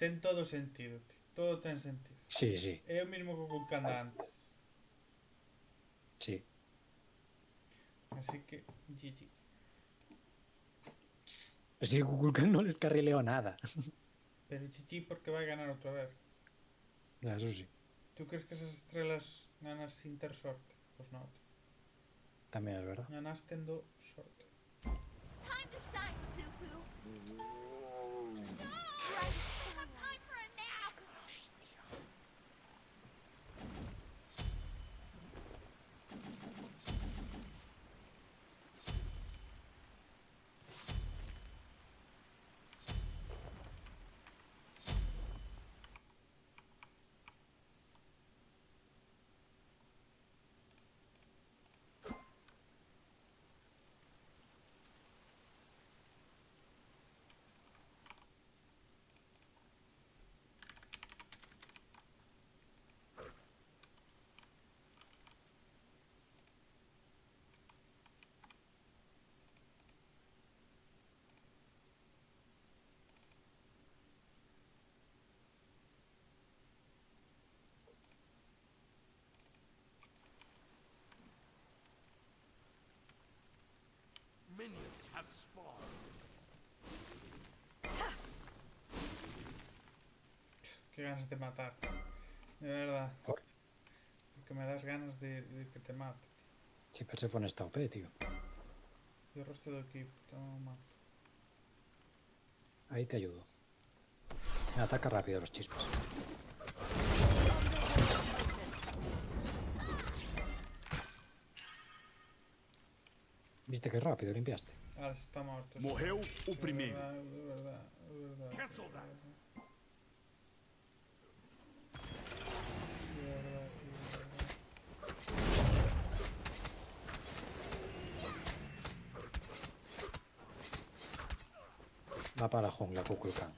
ten todo sentido, tío. Todo ten sentido. Sí, sí, É o mismo que o Canda antes. sí. Así que, GG. Pero sí, Kukulkan no les carrileó nada. Pero GG porque vai ganar outra vez. Eso sí, ¿Tú crees que esas estrellas ganas sin ter sorte? Pues no, tío. también es verdad. Ganas tendo sorte. Time to shine, Supu. Right. Have time for a nap. Hostia. Minions have spawned. Qué ganas de matar. De verdad. Por- Porque me das ganas de que te mate. Si Persephone está OP, tío. Y el resto del equipo. Toma. Ahí te ayudo. Me ataca rápido los chispas. ¿Viste qué rápido limpiaste? Ah, está morto. Morreu o De primeiro. verdad, de verdad, de verdad. Cancel that. De verdad, tío, de verdad. Va para la jungla, Kukulkan.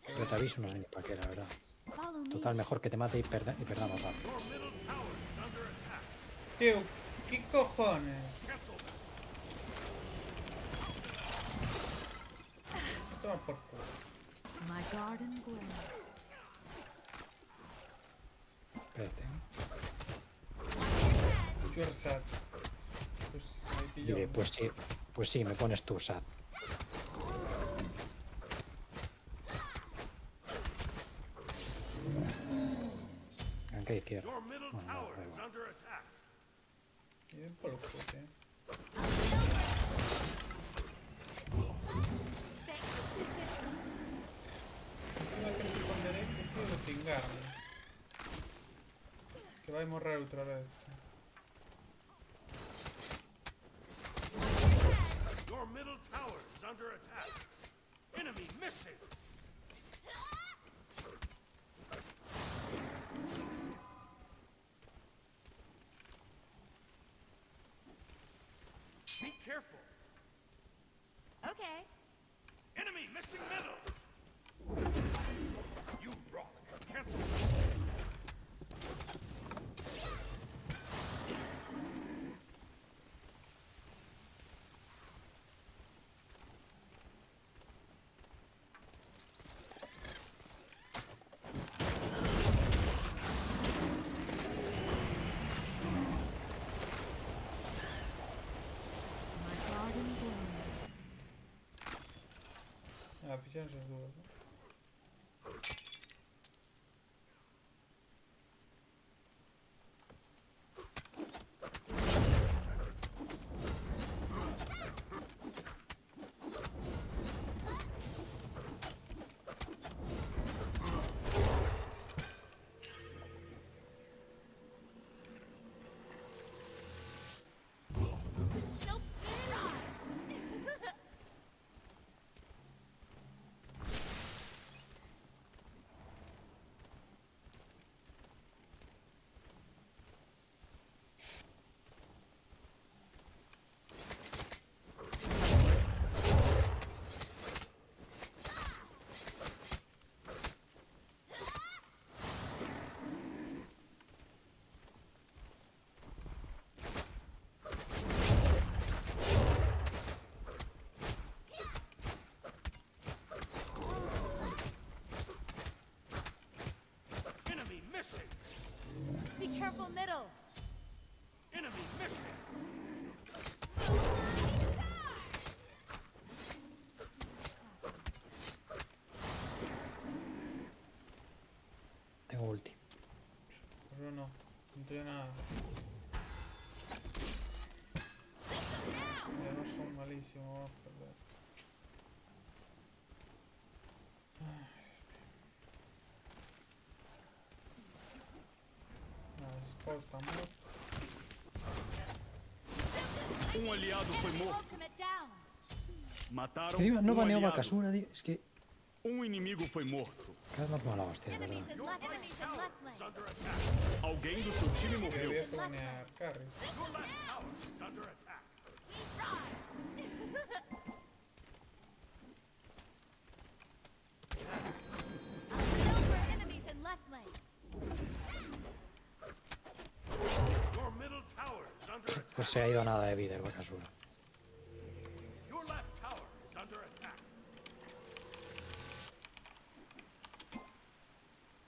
Pero te aviso, no sé ni para qué, la verdad. Follow me. Total, mejor que te mate y perdamos rápido. Your middle tower is under attack. Tío, ¿qué cojones? Cancel that. Toma por culo. My garden grows. Espérate. You're sad. Pues ahí pilló. Diré, pues sí, me pones tú, Sad. ¿En qué izquierda? Your middle Bueno, no, tower da is igual. under attack. Y ven por el culo, tío. Encima que se pon derecho, tío, de pingarme. Que vai morrer outra vez. Your middle tower is under attack. Enemy missing. Be careful. Okay. Enemy missing middle. You rock. Cancel. My garden grows. Ah, fixeron esas dúas, ¿no? Nope. purple middle. Enemy missing. Tengo ulti. Pues yo no tiene nada. Además son malísimos, vamos a perder. Nada, Spot está muerto. Um aliado foi morto. Ultimate down. Mataram Encima no baneo aliado. Bakasura, tío. Es que Um inimigo foi morto. cada vez más mala hostia, de verdad. Enemies in left Is lane. under attack. Alguém do seu time morreu. Debería que banear carries. Your left tower is under attack. Silver enemies in left lane. Your middle tower is under attack. Pues se ha ido a nada de vida el Bakasura. Your left tower is under attack.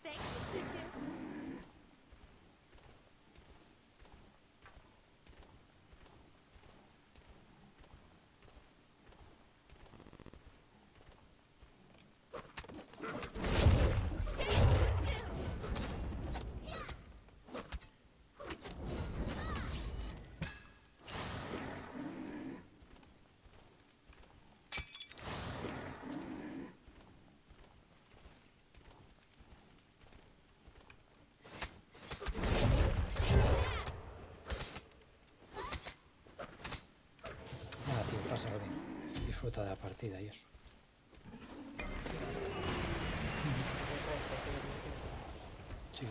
Thank you, Suku. Nada, tío, pásalo bien. Disfruta de la partida y eso. Sí.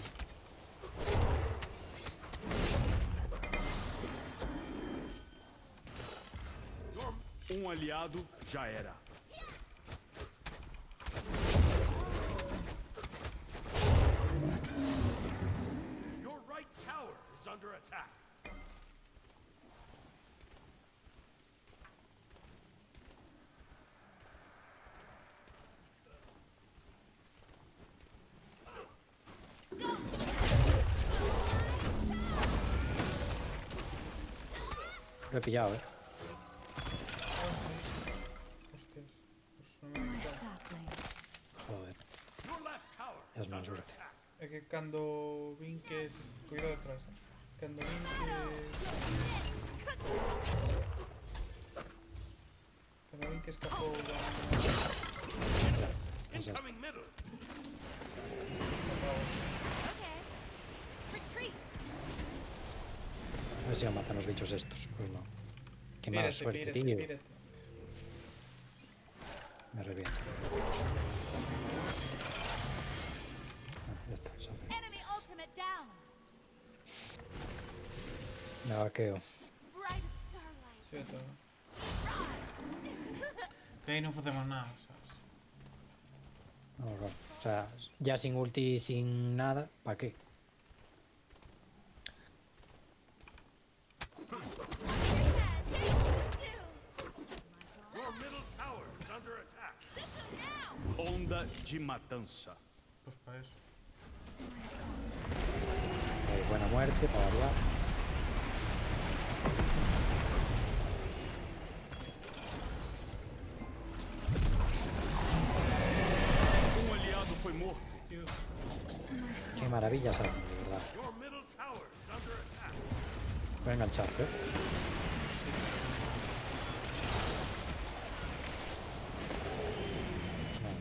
Aliado já era. Your right tower is under attack. Lo he pillado, Hostias. Pues no me My he dado. sapling. Joder, Your left tower ya es is mala under suerte. attack. Es que cuando vinques... Cuidado detrás. Cuando vinques... Cuando vinques capó... Es esta. Incoming middle. Okay. Retreat. A ver si me matan los bichos estos. Pues no. Qué mala Pírate, suerte, pírate, tío. pírate. Me reviento. Ya está, se hace. Enemy ultimate down. Me vaqueo. As bright as starlight. Sí, todo. Que ahí no hacemos nada, ¿sabes? No, no. O sea, ya sin ulti y sin nada, ¿para qué? Your middle tower is under attack. Onda de matança. Pues para eso. Buena muerte, para variar. Aliado foi morto. Dios. Qué maravilla salen, de verdad. Your middle tower is under attack. Voy a enganchar, ¿eh? Pues nada,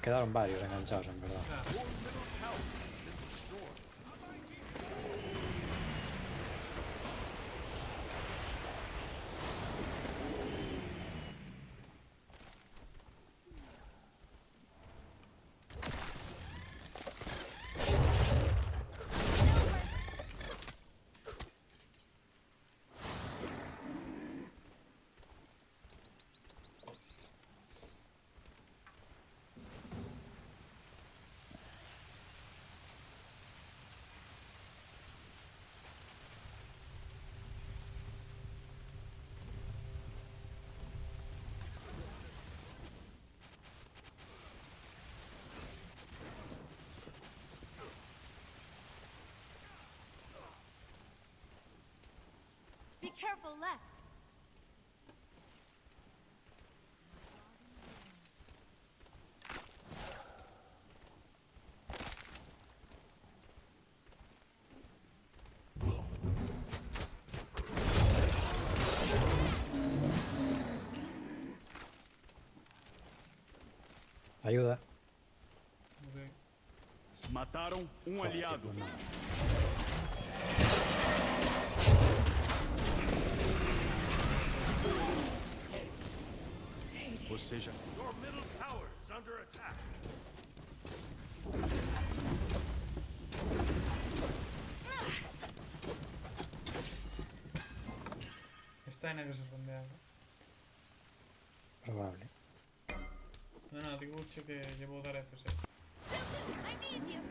quedaron varios enganchados, en verdad. Ah, Your middle tower has been destroyed. people left. Ayuda. Ok. Mataram um Joder, aliado. pues nada. Ou seja, your middle tower is under attack. Está en el que se ronde algo. Probable. No, digo que llevo dar FC. I need you.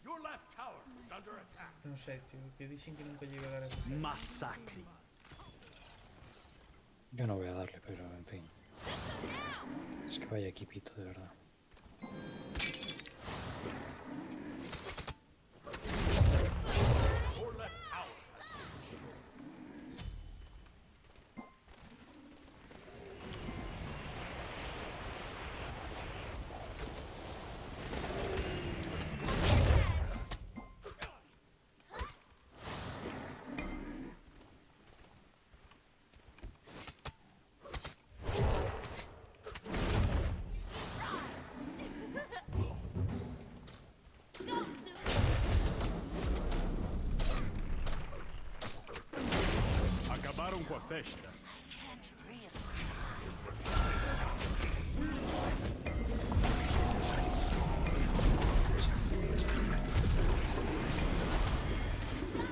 Your left tower is under attack. No sé, tío, que dicen que nunca llego a dar FC. Massacre. Yo no voy a darle, pero en fin. Es que vaya equipito, de verdad. Your left tower has been destroyed. Go, Sue. Acabaram com a festa.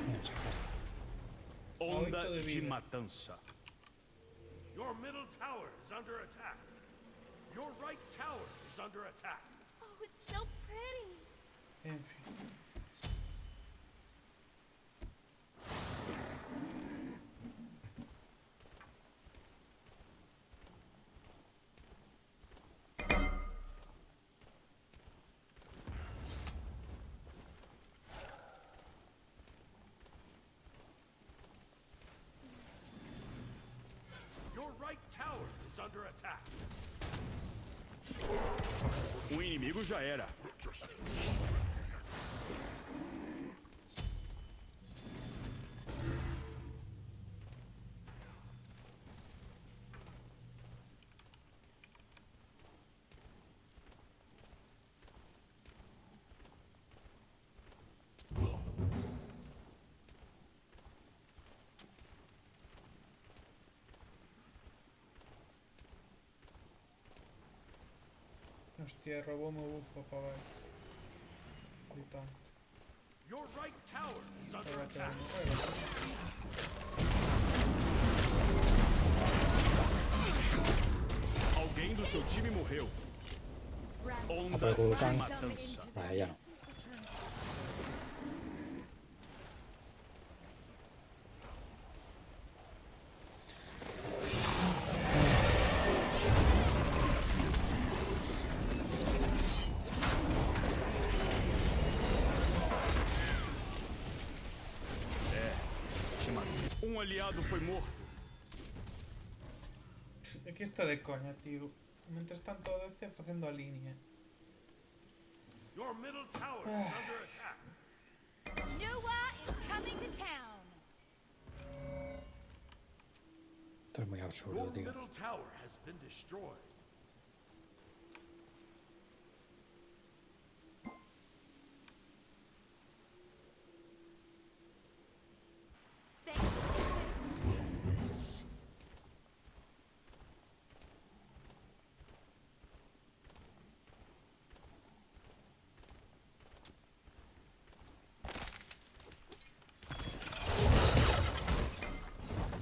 Mira, sacaste. Onda Oito de de vida. matança. Your middle tower is under attack. Your right tower is under attack. Oh, it's so pretty. En fin. Your right tower is under attack. O inimigo já era. Hostia, robóme bufo para ver. Flipando. Your right tower is under Pégate, attack. Alguém do seu time morreu. Onda pero de Vulcan- matança. Vale, ya no. Te matou. Um aliado foi morto. Es que esto de coña, tío. Mientras tanto, DC haciendo a línea. Your middle tower is under attack. Nuwa is coming to town. Esto es muy absurdo, Your tío. middle tower has been destroyed. Thanks.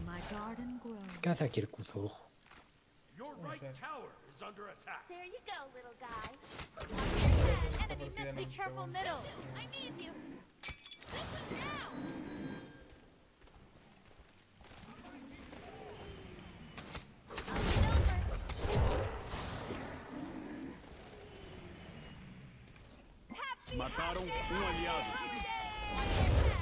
My garden grows. ¿Qué hace aquí el Cthulhu? Your No right sé. tower is under attack. There you go, little guy. Esta Enemy partida missed no me, me careful pregunto. middle. I need you. Listen now. I'll get over. Happy Mataram holiday, um aliado. holiday, holiday.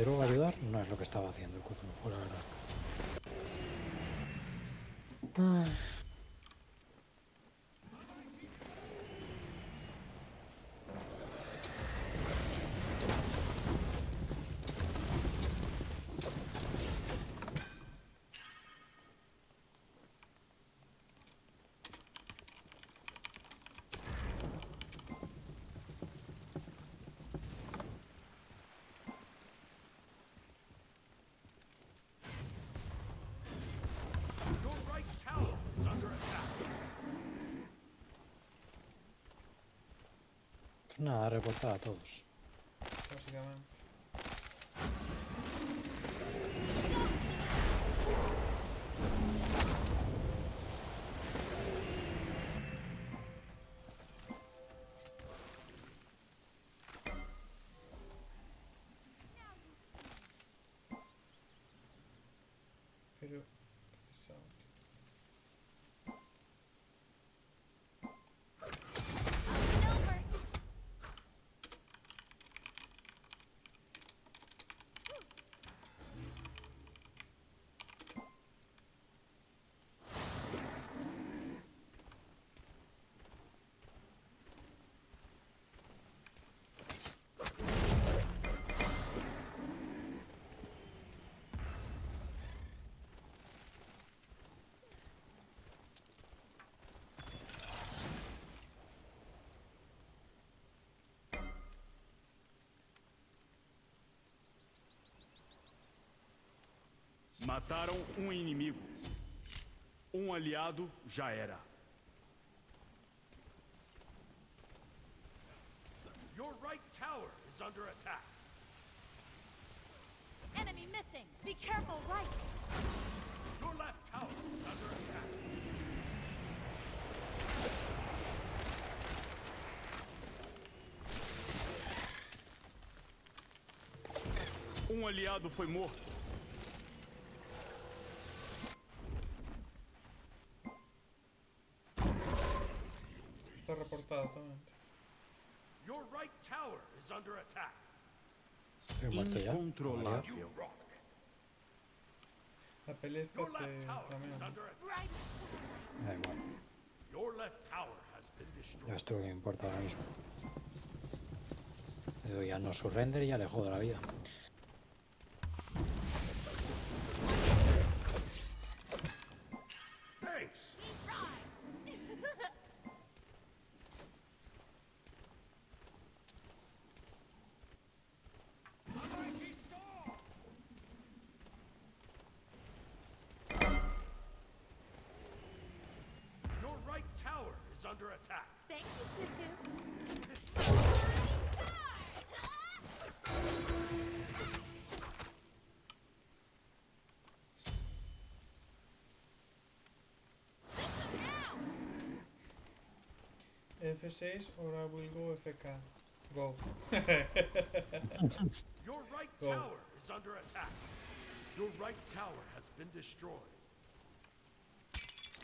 de luego ayudar no es lo que estaba haciendo el Kuzunofu, la verdad. Ay. Your right tower is under attack. Pues nada, reportar a todos. Básicamente. Pero... qué pesado, tío. Over. Mataram um inimigo. Um aliado já era. Your right tower is under attack. Enemy missing. Be careful, right. Your left tower is under attack. Um aliado foi morto. Está reportado también. Your right tower is under attack. Estoy muerto ya. Incontrolável. You rock. La pelea esta Your te left tower is flamea. under attack. Right. Da igual. Your left tower has been Ya destroyed. esto lo que me importa ahora mismo. Le doy a no surrender y ya le jodo la vida. Thanks. Your right tower is under attack. Thank you, Sifu. F6, ahora will go FK. Go. Your right Go. tower is under attack. Your right tower has been destroyed.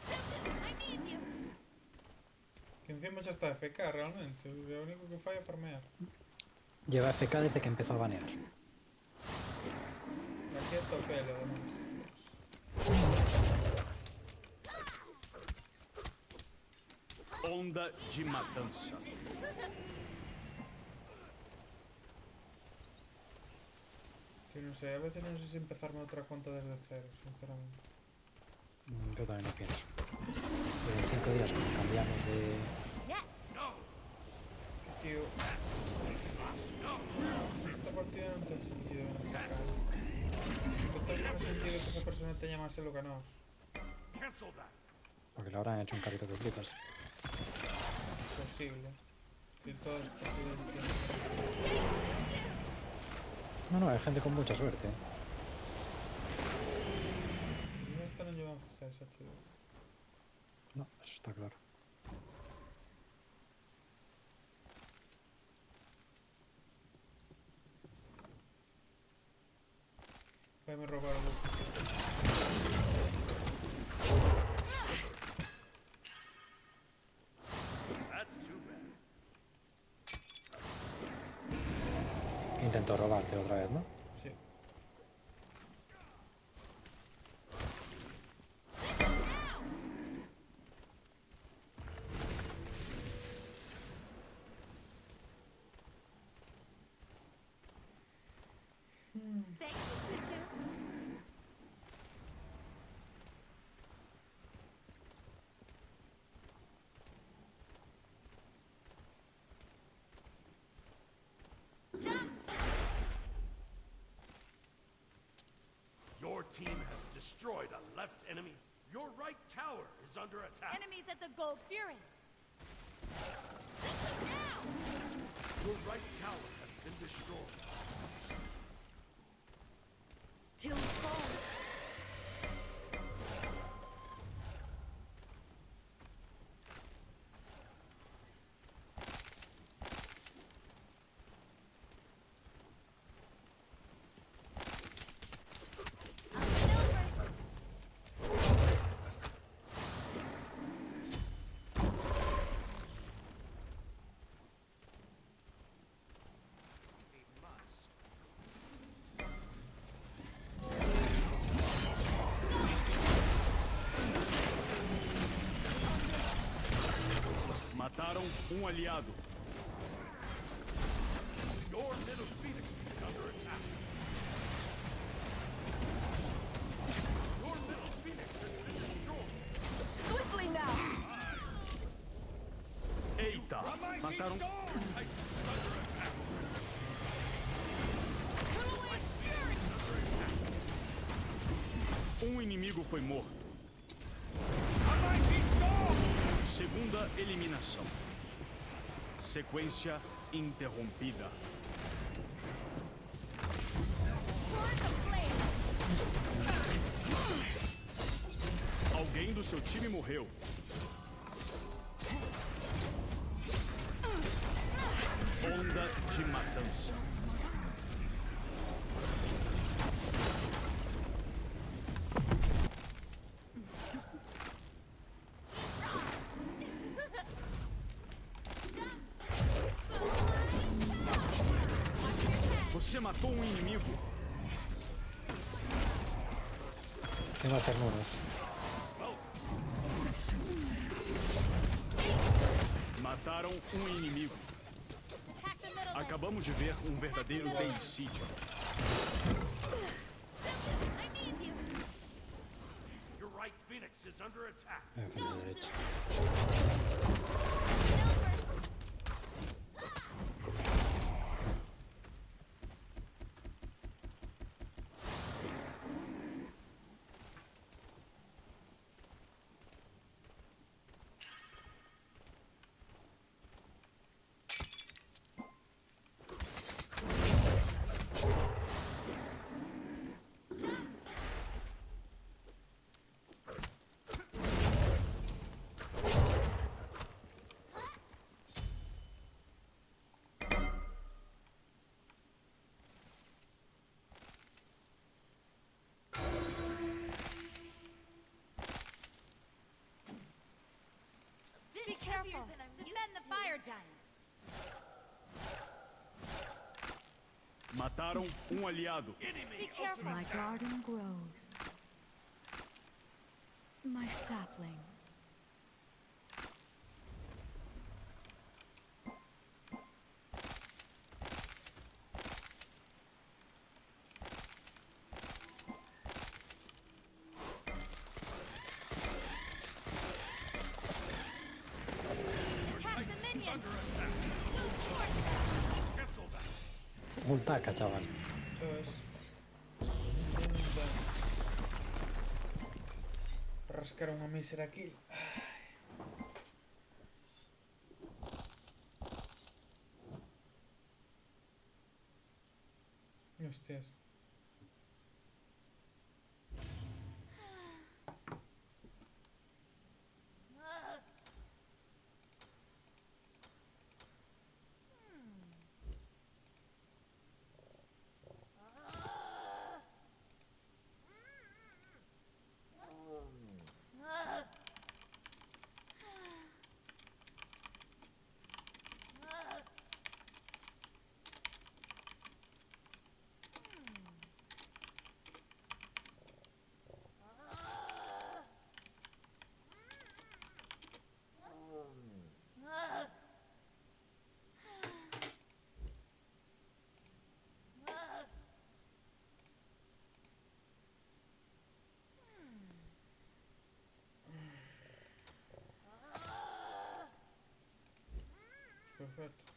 I need you. Que encima ya está FK realmente. Lo único que falla es farmear. Lleva FK desde que empezó a banear. Aquí a tope lo demás. Onda de matança. Que no sé, a veces no sé si empezarme otra cuenta desde cero, sinceramente. Yo también lo pienso. Pero en 5 días como cambiamos de... Yes. Tío. Esta partida no tiene sentido en esta cara. No tiene sentido que esa persona tenga más elo que nos. Cancel that. Porque le habrán hecho un carrito que flipas. Posible. Y todo es posible. No, no, hay gente con mucha suerte. Y esta no llevan fuerza esa chido. No, eso está claro. Me robaron los... That's too bad. Que intentó robarte otra vez, ¿no? Sí. destroyed a left enemy. Your right tower is under attack. Enemies at the Gold Fury. Listen now! Your right tower has been destroyed. Till fall. Mataram aliado. Your middle phoenix is under attack. Your middle phoenix has been destroyed. Swiftly now! Eita! Mataram. Inimigo foi morto. Segunda eliminação. Sequência interrompida. Alguém do seu time morreu. Onda de matança. Você matou inimigo. Tengo que hacer nudos. Mataram inimigo. Attack the middle. Acabamos de ver verdadeiro deicídio. I need you. Your right phoenix is under attack. Voy a hacer la derecha. Be careful. Defend the fire giant. Mataram aliado. Be careful. My garden grows. My saplings. Attack the minion. Cancel that. Ultaca, chaval. Eso es. Rascar una mísera kill. Hostias. Perfecto.